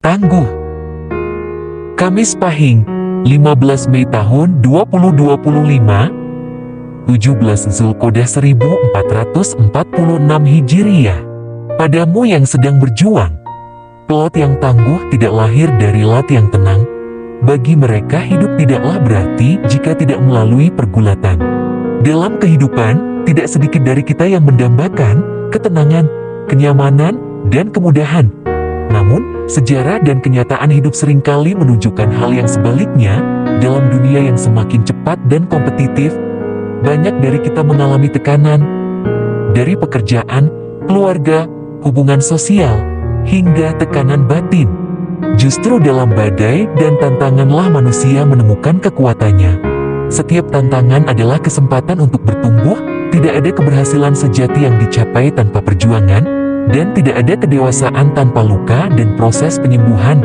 Tangguh. Kamis Pahing, 15 Mei tahun 2025, 17 Zulkodah 1446 Hijriah. Padamu yang sedang berjuang, Lot yang tangguh tidak lahir dari Lat yang tenang. Bagi mereka hidup tidaklah berarti jika tidak melalui pergulatan. Dalam kehidupan, tidak sedikit dari kita yang mendambakan ketenangan, kenyamanan, dan kemudahan. Namun, sejarah dan kenyataan hidup seringkali menunjukkan hal yang sebaliknya. Dalam dunia yang semakin cepat dan kompetitif, banyak dari kita mengalami tekanan dari pekerjaan, keluarga, hubungan sosial, hingga tekanan batin. Justru dalam badai dan tantanganlah manusia menemukan kekuatannya. Setiap tantangan adalah kesempatan untuk bertumbuh. Tidak ada keberhasilan sejati yang dicapai tanpa perjuangan, dan tidak ada kedewasaan tanpa luka dan proses penyembuhan.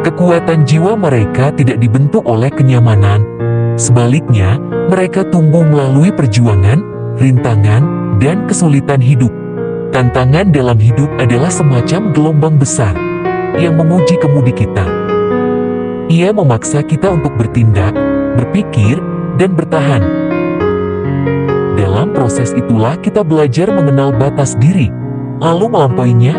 Kekuatan jiwa mereka tidak dibentuk oleh kenyamanan. Sebaliknya, mereka tumbuh melalui perjuangan, rintangan, dan kesulitan hidup. Tantangan dalam hidup adalah semacam gelombang besar yang menguji kemudi kita. Ia memaksa kita untuk bertindak, berpikir, dan bertahan. Dalam proses itulah kita belajar mengenal batas diri. Lalu melampauinya,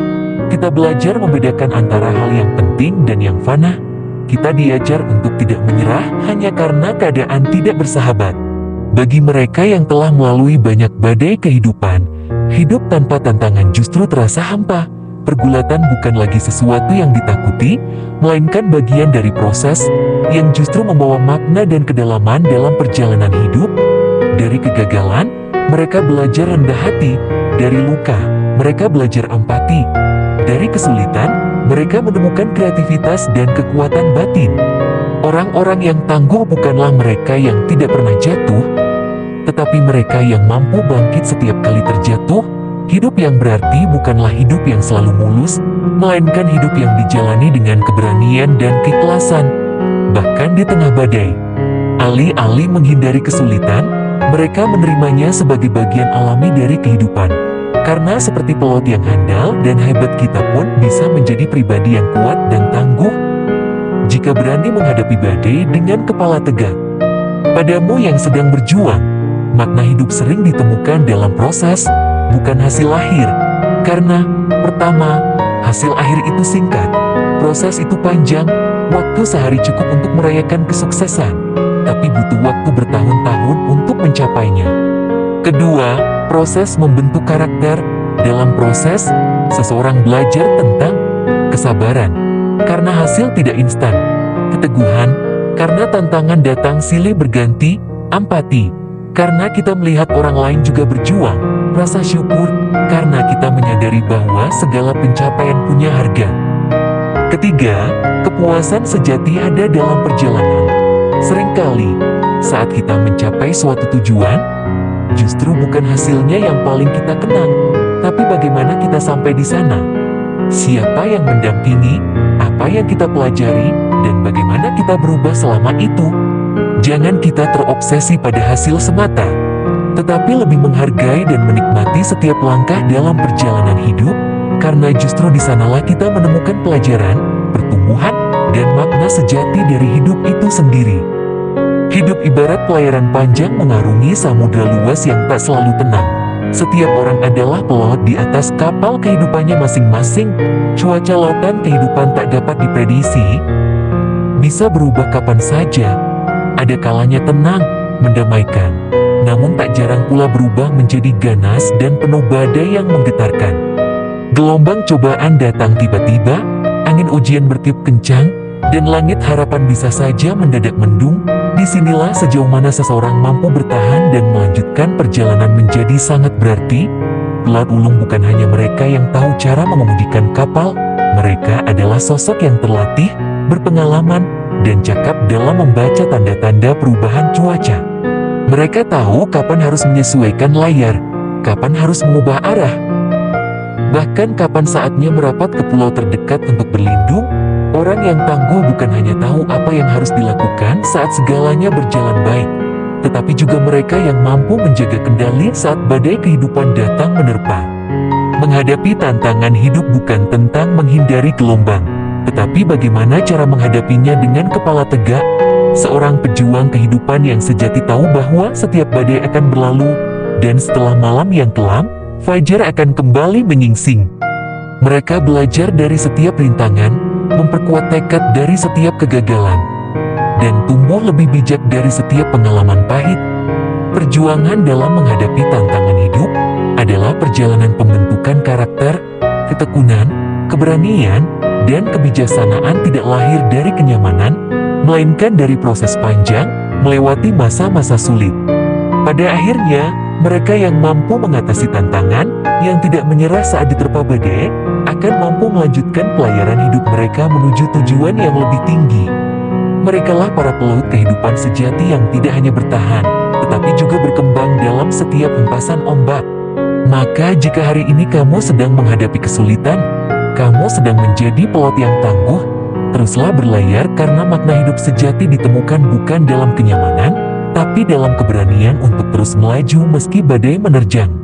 kita belajar membedakan antara hal yang penting dan yang fana. Kita diajar untuk tidak menyerah hanya karena keadaan tidak bersahabat. Bagi mereka yang telah melalui banyak badai kehidupan, hidup tanpa tantangan justru terasa hampa. Pergulatan bukan lagi sesuatu yang ditakuti, melainkan bagian dari proses yang justru membawa makna dan kedalaman dalam perjalanan hidup. Dari kegagalan, mereka belajar rendah hati. Dari luka, mereka belajar empati. Dari kesulitan, mereka menemukan kreativitas dan kekuatan batin. Orang-orang yang tangguh bukanlah mereka yang tidak pernah jatuh, tetapi mereka yang mampu bangkit setiap kali terjatuh. Hidup yang berarti bukanlah hidup yang selalu mulus, melainkan hidup yang dijalani dengan keberanian dan keikhlasan, bahkan di tengah badai. Alih-alih menghindari kesulitan, mereka menerimanya sebagai bagian alami dari kehidupan. Karena seperti pelot yang handal dan hebat, kita pun bisa menjadi pribadi yang kuat dan tangguh jika berani menghadapi badai dengan kepala tegak. Padamu yang sedang berjuang, makna hidup sering ditemukan dalam proses, bukan hasil akhir. Karena, pertama, hasil akhir itu singkat, proses itu panjang. Waktu sehari cukup untuk merayakan kesuksesan, tapi butuh waktu bertahun-tahun untuk mencapainya. Kedua, proses membentuk karakter. Dalam proses, seseorang belajar tentang kesabaran, karena hasil tidak instan; keteguhan, karena tantangan datang silih berganti; empati, karena kita melihat orang lain juga berjuang; rasa syukur, karena kita menyadari bahwa segala pencapaian punya harga. Ketiga, kepuasan sejati ada dalam perjalanan. Seringkali, saat kita mencapai suatu tujuan, justru bukan hasilnya yang paling kita kenang, tapi bagaimana kita sampai di sana. Siapa yang mendampingi, apa yang kita pelajari, dan bagaimana kita berubah selama itu. Jangan kita terobsesi pada hasil semata, tetapi lebih menghargai dan menikmati setiap langkah dalam perjalanan hidup, karena justru di sanalah kita menemukan pelajaran, pertumbuhan, dan makna sejati dari hidup itu sendiri. Hidup ibarat pelayaran panjang mengarungi samudra luas yang tak selalu tenang. Setiap orang adalah pelot di atas kapal kehidupannya masing-masing. Cuaca lautan kehidupan tak dapat diprediksi, bisa berubah kapan saja. Ada kalanya tenang, mendamaikan, namun tak jarang pula berubah menjadi ganas dan penuh badai yang menggetarkan. Gelombang cobaan datang tiba-tiba, angin ujian bertiup kencang, dan langit harapan bisa saja mendadak mendung. Disinilah sejauh mana seseorang mampu bertahan dan melanjutkan perjalanan menjadi sangat berarti. Pelat ulung bukan hanya mereka yang tahu cara mengemudikan kapal, mereka adalah sosok yang terlatih, berpengalaman, dan cakap dalam membaca tanda-tanda perubahan cuaca. Mereka tahu kapan harus menyesuaikan layar, kapan harus mengubah arah, bahkan kapan saatnya merapat ke pulau terdekat untuk berlindung. Orang yang tangguh bukan hanya tahu apa yang harus dilakukan saat segalanya berjalan baik, tetapi juga mereka yang mampu menjaga kendali saat badai kehidupan datang menerpa. Menghadapi tantangan hidup bukan tentang menghindari gelombang, Tetapi bagaimana cara menghadapinya dengan kepala tegak? Seorang pejuang kehidupan yang sejati tahu bahwa setiap badai akan berlalu, dan setelah malam yang kelam, fajar akan kembali menyingsing. Mereka belajar dari setiap rintangan, memperkuat tekad dari setiap kegagalan, dan tumbuh lebih bijak dari setiap pengalaman pahit. Perjuangan dalam menghadapi tantangan hidup adalah perjalanan pembentukan karakter, ketekunan, keberanian, dan kebijaksanaan tidak lahir dari kenyamanan, melainkan dari proses panjang, melewati masa-masa sulit. Pada akhirnya, mereka yang mampu mengatasi tantangan, yang tidak menyerah saat diterpa badai, akan mampu melanjutkan pelayaran hidup mereka menuju tujuan yang lebih tinggi. Merekalah para pelaut kehidupan sejati yang tidak hanya bertahan, tetapi juga berkembang dalam setiap hempasan ombak. Maka jika hari ini kamu sedang menghadapi kesulitan, kamu sedang menjadi pelaut yang tangguh, teruslah berlayar karena makna hidup sejati ditemukan bukan dalam kenyamanan, tapi dalam keberanian untuk terus melaju meski badai menerjang.